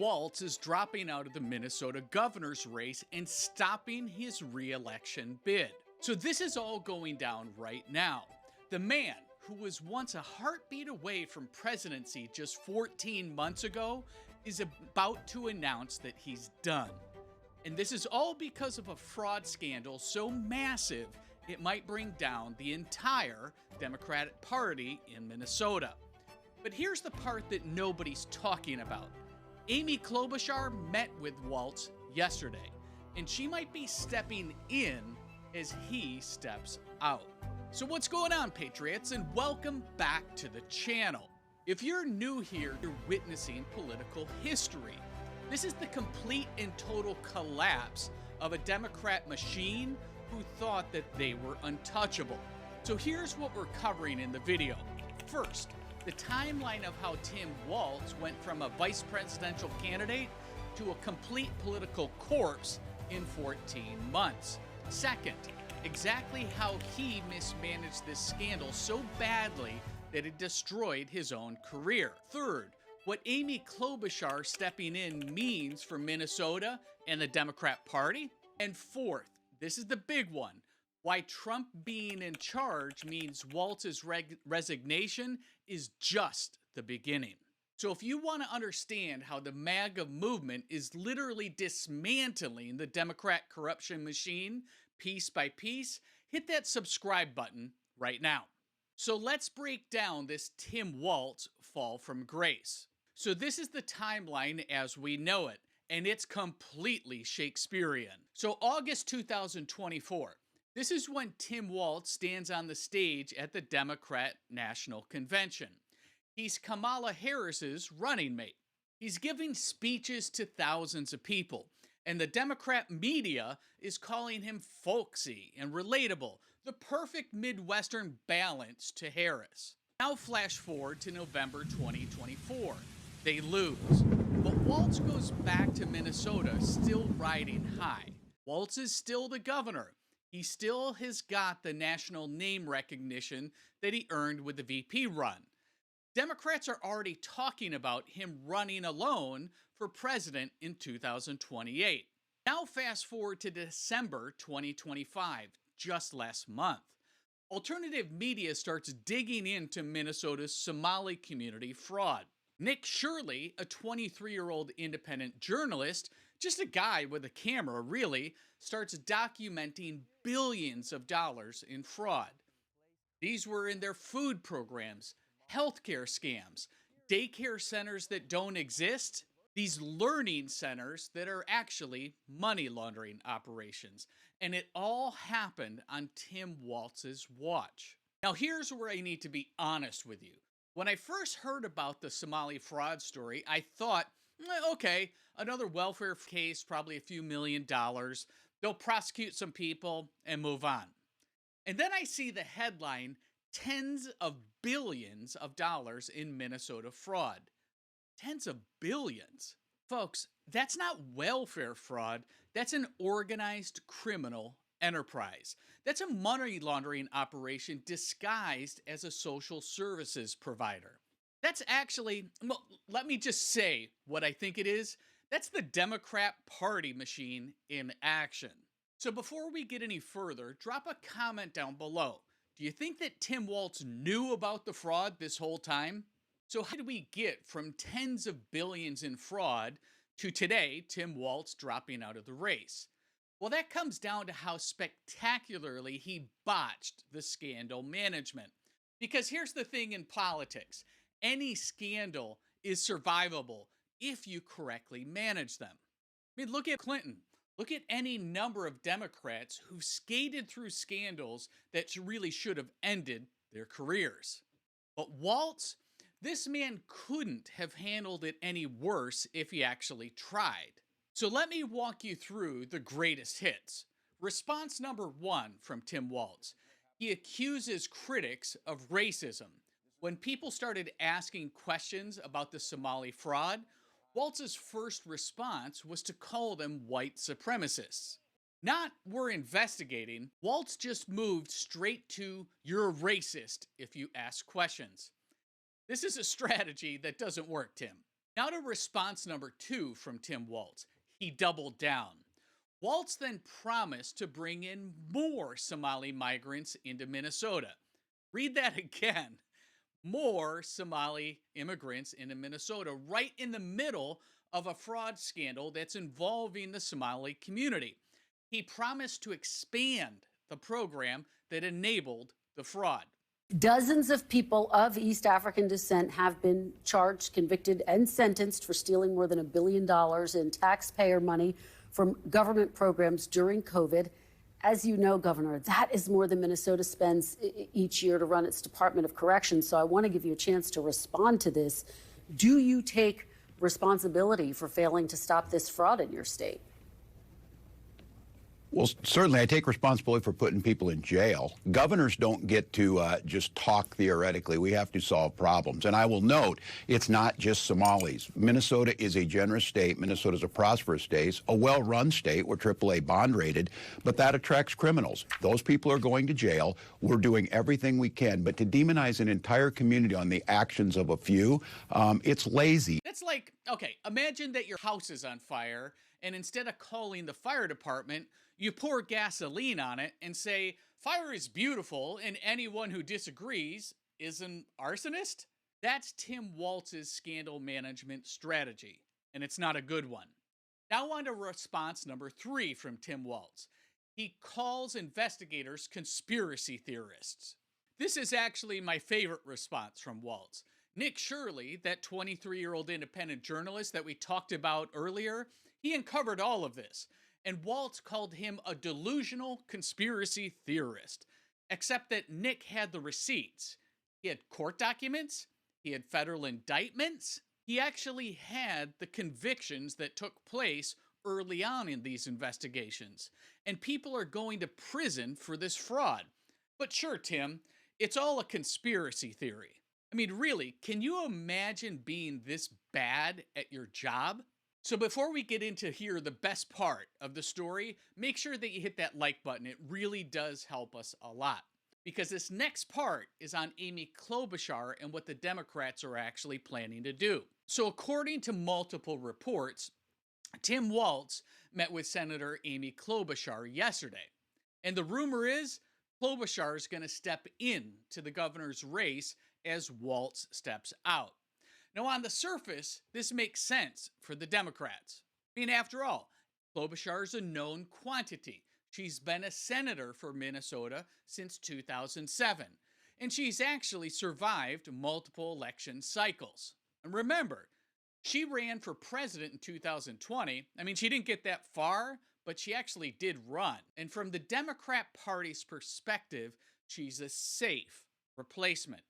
Walz is dropping out of the Minnesota governor's race and stopping his re-election bid. So this is all going down right now. The man who was once a heartbeat away from presidency just 14 months ago is about to announce that he's done. And this is all because of a fraud scandal so massive it might bring down the entire Democratic Party in Minnesota. But here's the part that nobody's talking about. Amy Klobuchar met with Walz yesterday, and she might be stepping in as he steps out. So what's going on, Patriots, and welcome back to the channel. If you're new here, you're witnessing political history. This is the complete and total collapse of a Democrat machine who thought that they were untouchable. So here's what we're covering in the video. First, the timeline of how Tim Walz went from a vice presidential candidate to a complete political corpse in 14 months. Second, exactly how he mismanaged this scandal so badly that it destroyed his own career. Third, what Amy Klobuchar stepping in means for Minnesota and the Democrat Party. And fourth, this is the big one, why Trump being in charge means Walz's resignation is just the beginning. So if you want to understand how the MAGA movement is literally dismantling the Democrat corruption machine piece by piece, hit that subscribe button right now. So let's break down this Tim Walz fall from grace. So this is the timeline as we know it, and it's completely Shakespearean. So August 2024, this is when Tim Walz stands on the stage at the Democrat National Convention. He's Kamala Harris's running mate. He's giving speeches to thousands of people, and the Democrat media is calling him folksy and relatable, the perfect Midwestern balance to Harris. Now flash forward to November 2024. They lose, but Walz goes back to Minnesota still riding high. Walz is still the governor. He still has got the national name recognition that he earned with the VP run. Democrats are already talking about him running alone for president in 2028. Now fast forward to December 2025, just last month. Alternative media starts digging into Minnesota's Somali community fraud. Nick Shirley, a 23-year-old independent journalist, just a guy with a camera really, starts documenting billions of dollars in fraud. These were in their food programs, healthcare scams, daycare centers that don't exist, these learning centers that are actually money laundering operations. And it all happened on Tim Walz's watch. Now here's where I need to be honest with you. When I first heard about the Somali fraud story, I thought, okay, another welfare case, probably a few $1 million. They'll prosecute some people and move on. And then I see the headline, tens of billions of dollars in Minnesota fraud. Tens of billions. Folks, that's not welfare fraud. That's an organized criminal enterprise. That's a money laundering operation disguised as a social services provider. That's actually, well, let me just say what I think it is. That's the Democrat Party machine in action. So before we get any further, drop a comment down below. Do you think that Tim Walz knew about the fraud this whole time? So how did we get from tens of billions in fraud to today, Tim Walz dropping out of the race? Well, that comes down to how spectacularly he botched the scandal management. Because here's the thing in politics. Any scandal is survivable if you correctly manage them. I mean, look at Clinton. Look at any number of Democrats who skated through scandals that really should have ended their careers. But Walz, this man couldn't have handled it any worse if he actually tried. So let me walk you through the greatest hits. Response number 1 from Tim Walz. He accuses critics of racism. When people started asking questions about the Somali fraud, Walz's first response was to call them white supremacists. Not, we're investigating. Walz just moved straight to, you're a racist if you ask questions. This is a strategy that doesn't work, Tim. Now to response number 2 from Tim Walz. He doubled down. Walz then promised to bring in more Somali migrants into Minnesota. Read that again. More Somali immigrants into Minnesota, right in the middle of a fraud scandal that's involving the Somali community. He promised to expand the program that enabled the fraud. Dozens of people of East African descent have been charged, convicted, and sentenced for stealing more than $1 billion in taxpayer money from government programs during COVID. As you know, Governor, that is more than Minnesota spends each year to run its Department of Corrections. So I want to give you a chance to respond to this. Do you take responsibility for failing to stop this fraud in your state? Well, certainly I take responsibility for putting people in jail. Governors don't get to just talk theoretically. We have to solve problems. And I will note, it's not just Somalis. Minnesota is a generous state. Minnesota is a prosperous state, a well-run state. We're AAA bond rated, but that attracts criminals. Those people are going to jail. We're doing everything we can. But to demonize an entire community on the actions of a few, it's lazy. That's like, okay, imagine that your house is on fire, and instead of calling the fire department, you pour gasoline on it and say, fire is beautiful, and anyone who disagrees is an arsonist? That's Tim Walz's scandal management strategy, and it's not a good one. Now on to response number 3 from Tim Walz. He calls investigators conspiracy theorists. This is actually my favorite response from Walz. Nick Shirley, that 23-year-old independent journalist that we talked about earlier, he uncovered all of this. And Walz called him a delusional conspiracy theorist, except that Nick had the receipts. He had court documents, he had federal indictments, he actually had the convictions that took place early on in these investigations. And people are going to prison for this fraud. But sure, Tim, it's all a conspiracy theory. I mean, really, can you imagine being this bad at your job? So before we get into here, the best part of the story, make sure that you hit that like button. It really does help us a lot. Because this next part is on Amy Klobuchar and what the Democrats are actually planning to do. So according to multiple reports, Tim Walz met with Senator Amy Klobuchar yesterday. And the rumor is Klobuchar is going to step into the governor's race as Walz steps out. Now, on the surface, this makes sense for the Democrats. I mean, after all, Klobuchar is a known quantity. She's been a senator for Minnesota since 2007, and she's actually survived multiple election cycles. And remember, she ran for president in 2020. I mean, she didn't get that far, but she actually did run. And from the Democrat Party's perspective, she's a safe replacement.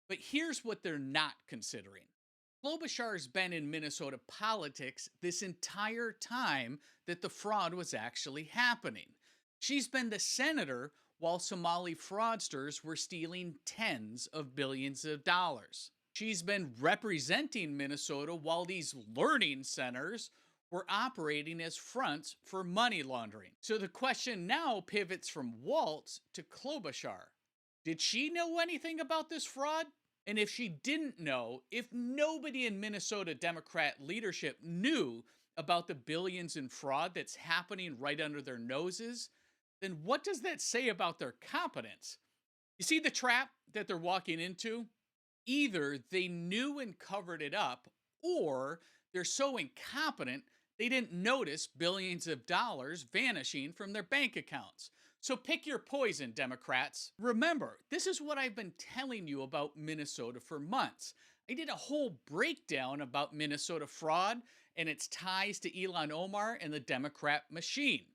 But here's what they're not considering. Klobuchar's been in Minnesota politics this entire time that the fraud was actually happening. She's been the senator while Somali fraudsters were stealing tens of billions of dollars. She's been representing Minnesota while these learning centers were operating as fronts for money laundering. So the question now pivots from Walz to Klobuchar. Did she know anything about this fraud? And if she didn't know, if nobody in Minnesota Democrat leadership knew about the billions in fraud that's happening right under their noses, then what does that say about their competence? You see the trap that they're walking into? Either they knew and covered it up, or they're so incompetent they didn't notice billions of dollars vanishing from their bank accounts. So pick your poison, Democrats. Remember, this is what I've been telling you about Minnesota for months. I did a whole breakdown about Minnesota fraud and its ties to Ilhan Omar and the Democrat machine.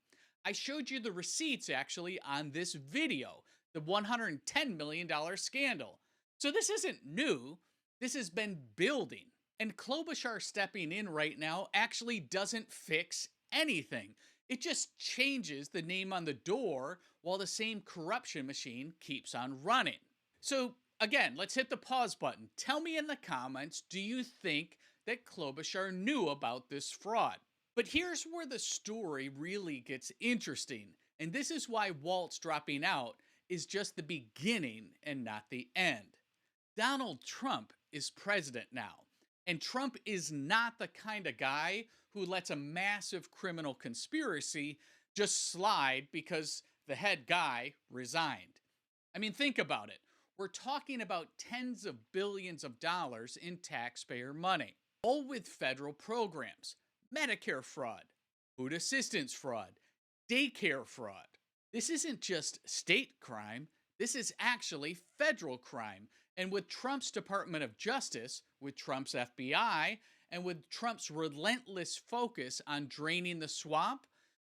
I showed you the receipts actually on this video, the $110 million scandal. So this isn't new. This has been building. And Klobuchar stepping in right now actually doesn't fix anything. It just changes the name on the door while the same corruption machine keeps on running. So again, let's hit the pause button. Tell me in the comments, do you think that Klobuchar knew about this fraud? But here's where the story really gets interesting. And this is why Walz dropping out is just the beginning and not the end. Donald Trump is president now. And Trump is not the kind of guy who lets a massive criminal conspiracy just slide because the head guy resigned. I mean, think about it. We're talking about tens of billions of dollars in taxpayer money, all with federal programs, Medicare fraud, food assistance fraud, daycare fraud. This isn't just state crime. This is actually federal crime. And with Trump's Department of Justice, with Trump's FBI, and with Trump's relentless focus on draining the swamp,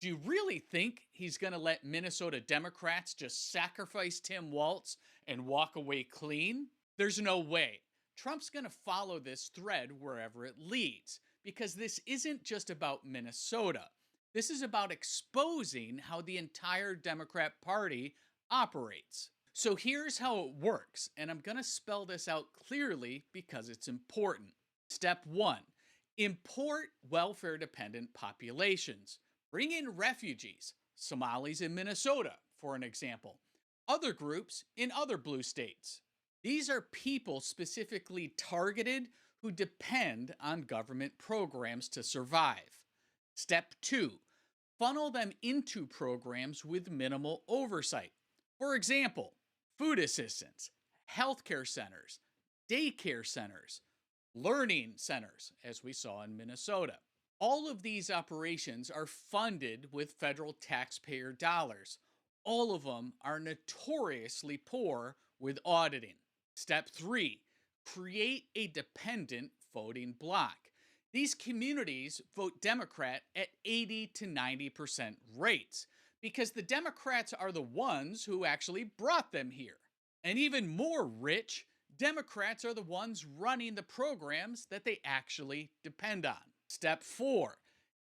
do you really think he's going to let Minnesota Democrats just sacrifice Tim Walz and walk away clean? There's no way. Trump's going to follow this thread wherever it leads, because this isn't just about Minnesota. This is about exposing how the entire Democrat Party operates. So here's how it works, and I'm going to spell this out clearly because it's important. Step 1, import welfare-dependent populations. Bring in refugees, Somalis in Minnesota, for an example, other groups in other blue states. These are people specifically targeted who depend on government programs to survive. Step 2, funnel them into programs with minimal oversight. For example, food assistance, healthcare centers, daycare centers, learning centers, as we saw in Minnesota. All of these operations are funded with federal taxpayer dollars. All of them are notoriously poor with auditing. Step 3, create a dependent voting bloc. These communities vote Democrat at 80 to 90% rates because the Democrats are the ones who actually brought them here. And even more rich, Democrats are the ones running the programs that they actually depend on. Step 4,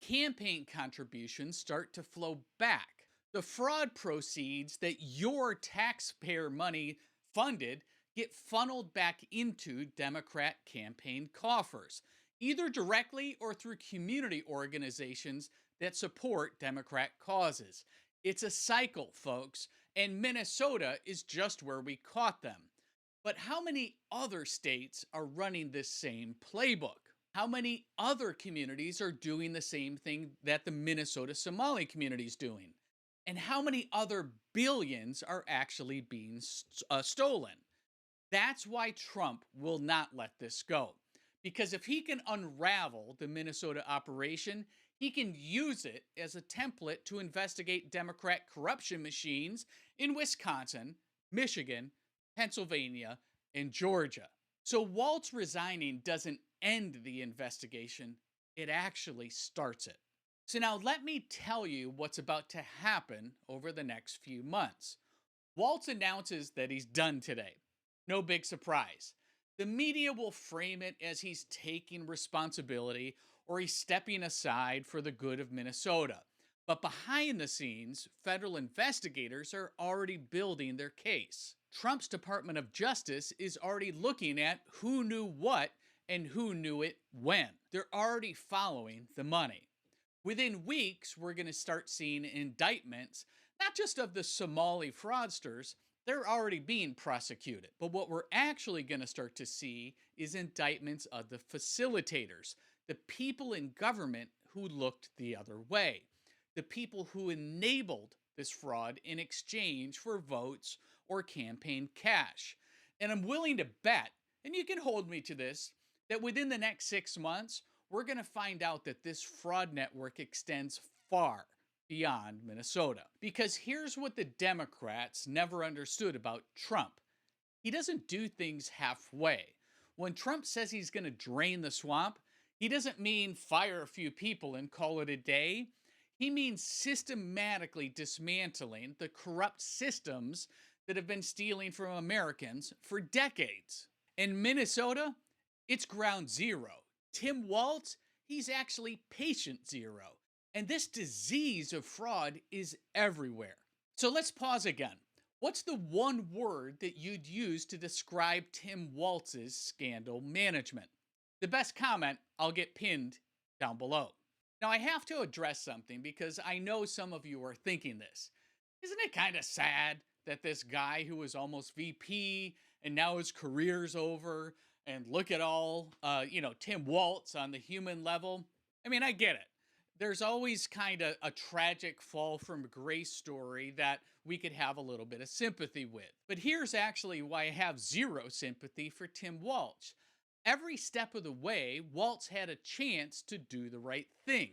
campaign contributions start to flow back. The fraud proceeds that your taxpayer money funded get funneled back into Democrat campaign coffers, either directly or through community organizations that support Democrat causes. It's a cycle, folks, and Minnesota is just where we caught them. But how many other states are running this same playbook? How many other communities are doing the same thing that the Minnesota Somali community is doing? And how many other billions are actually being stolen? That's why Trump will not let this go. Because if he can unravel the Minnesota operation, he can use it as a template to investigate Democrat corruption machines in Wisconsin, Michigan, Pennsylvania, and Georgia. So Walz resigning doesn't end the investigation, it actually starts it. So now let me tell you what's about to happen over the next few months. Walz announces that he's done today. No big surprise. The media will frame it as he's taking responsibility or he's stepping aside for the good of Minnesota. But behind the scenes, federal investigators are already building their case. Trump's Department of Justice is already looking at who knew what and who knew it when. They're already following the money. Within weeks, we're going to start seeing indictments, not just of the Somali fraudsters, they're already being prosecuted. But what we're actually going to start to see is indictments of the facilitators, the people in government who looked the other way, the people who enabled this fraud in exchange for votes or campaign cash. And I'm willing to bet, and you can hold me to this, that within the next 6 months, we're going to find out that this fraud network extends far beyond Minnesota. Because here's what the Democrats never understood about Trump. He doesn't do things halfway. When Trump says he's going to drain the swamp, he doesn't mean fire a few people and call it a day. He means systematically dismantling the corrupt systems that have been stealing from Americans for decades. In Minnesota, it's ground zero. Tim Walz, he's actually patient zero. And this disease of fraud is everywhere. So let's pause again. What's the one word that you'd use to describe Tim Walz's scandal management? The best comment I'll get pinned down below. Now I have to address something because I know some of you are thinking this. Isn't it kind of sad that this guy who was almost VP and now his career's over and look at all, Tim Walz on the human level. I mean, I get it. There's always kind of a tragic fall from grace story that we could have a little bit of sympathy with. But here's actually why I have zero sympathy for Tim Walz. Every step of the way, Walz had a chance to do the right thing.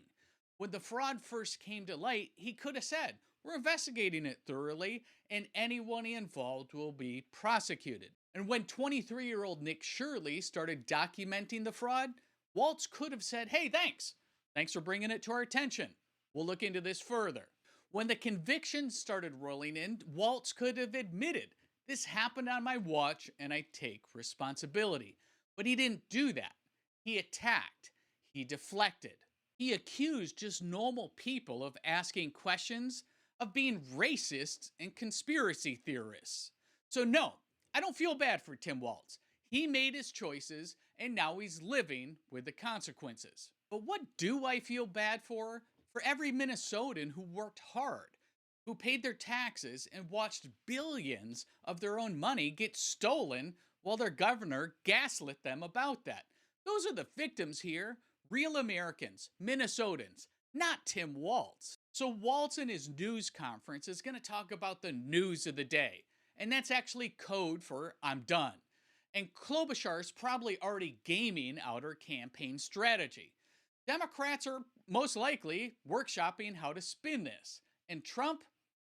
When the fraud first came to light, he could have said, "We're investigating it thoroughly, and anyone involved will be prosecuted." And when 23-year-old Nick Shirley started documenting the fraud, Walz could have said, "Hey, thanks. Thanks for bringing it to our attention. We'll look into this further." When the convictions started rolling in, Walz could have admitted, "This happened on my watch and I take responsibility." But he didn't do that. He attacked. He deflected. He accused just normal people of asking questions, of being racists and conspiracy theorists. So no, I don't feel bad for Tim Walz. He made his choices and now he's living with the consequences. But what do I feel bad for? For every Minnesotan who worked hard, who paid their taxes and watched billions of their own money get stolen while their governor gaslit them about that. Those are the victims here, real Americans, Minnesotans, not Tim Walz. So Walz in his news conference is going to talk about the news of the day, and that's actually code for "I'm done." And Klobuchar is probably already gaming out her campaign strategy. Democrats are most likely workshopping how to spin this. And Trump,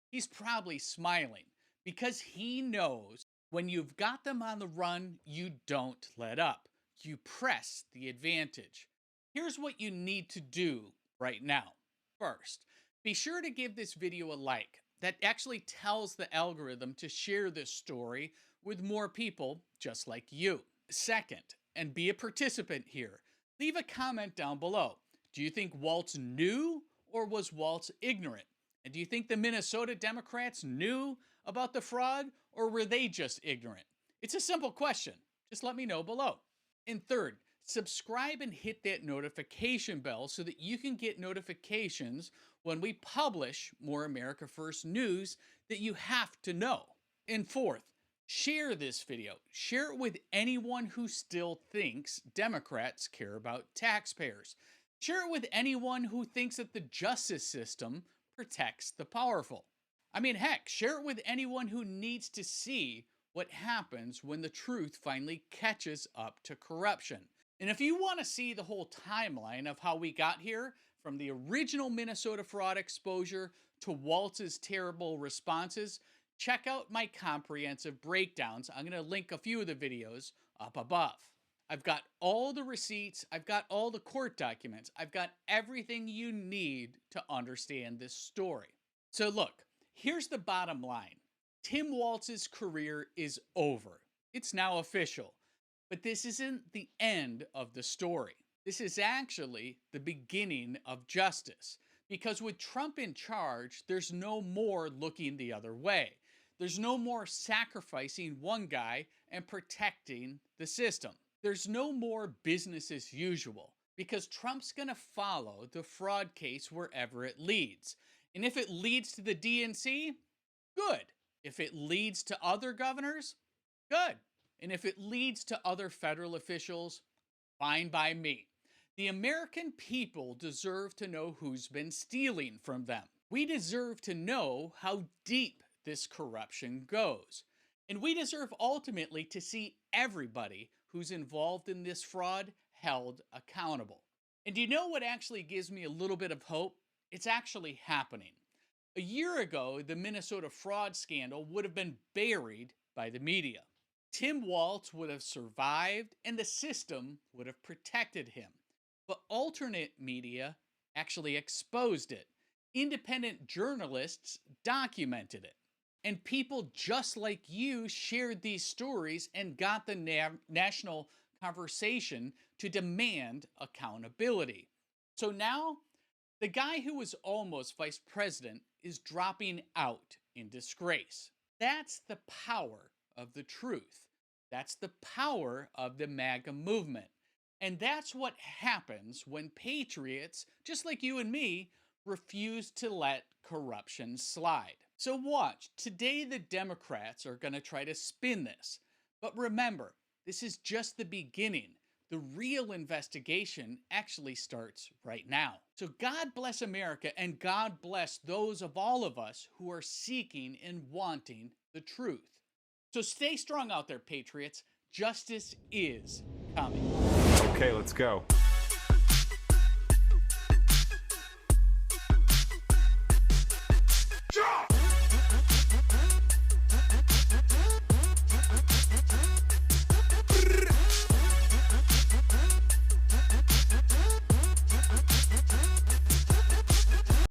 he's probably smiling because he knows when you've got them on the run, you don't let up. You press the advantage. Here's what you need to do right now. First, be sure to give this video a like. That actually tells the algorithm to share this story with more people just like you. Second, and be a participant here, leave a comment down below. Do you think Walz knew or was Walz ignorant? And do you think the Minnesota Democrats knew about the fraud or were they just ignorant? It's a simple question. Just let me know below. And third, subscribe and hit that notification bell so that you can get notifications when we publish more America First news that you have to know. And fourth, share this video. Share it with anyone who still thinks Democrats care about taxpayers. Share it with anyone who thinks that the justice system protects the powerful. I mean, heck, share it with anyone who needs to see what happens when the truth finally catches up to corruption. And if you want to see the whole timeline of how we got here, from the original Minnesota fraud exposure to Walz's terrible responses, check out my comprehensive breakdowns. I'm going to link a few of the videos up above. I've got all the receipts, I've got all the court documents, I've got everything you need to understand this story. So look, here's the bottom line. Tim Walz's career is over. It's now official. But this isn't the end of the story. This is actually the beginning of justice. Because with Trump in charge, there's no more looking the other way. There's no more sacrificing one guy and protecting the system. There's no more business as usual because Trump's going to follow the fraud case wherever it leads. And if it leads to the DNC, good. If it leads to other governors, good. And if it leads to other federal officials, fine by me. The American people deserve to know who's been stealing from them. We deserve to know how deep this corruption goes. And we deserve ultimately to see everybody who's involved in this fraud held accountable. And do you know what actually gives me a little bit of hope? It's actually happening. A year ago, the Minnesota fraud scandal would have been buried by the media. Tim Walz would have survived and the system would have protected him. But alternate media actually exposed it. Independent journalists documented it. And people just like you shared these stories and got the national conversation to demand accountability. So now, the guy who was almost vice president is dropping out in disgrace. That's the power of the truth. That's the power of the MAGA movement. And that's what happens when patriots, just like you and me, refuse to let corruption slide. So watch, today the Democrats are going to try to spin this. But remember, this is just the beginning. The real investigation actually starts right now. So God bless America, and God bless those of all of us who are seeking and wanting the truth. So stay strong out there, patriots. Justice is coming. Okay, let's go.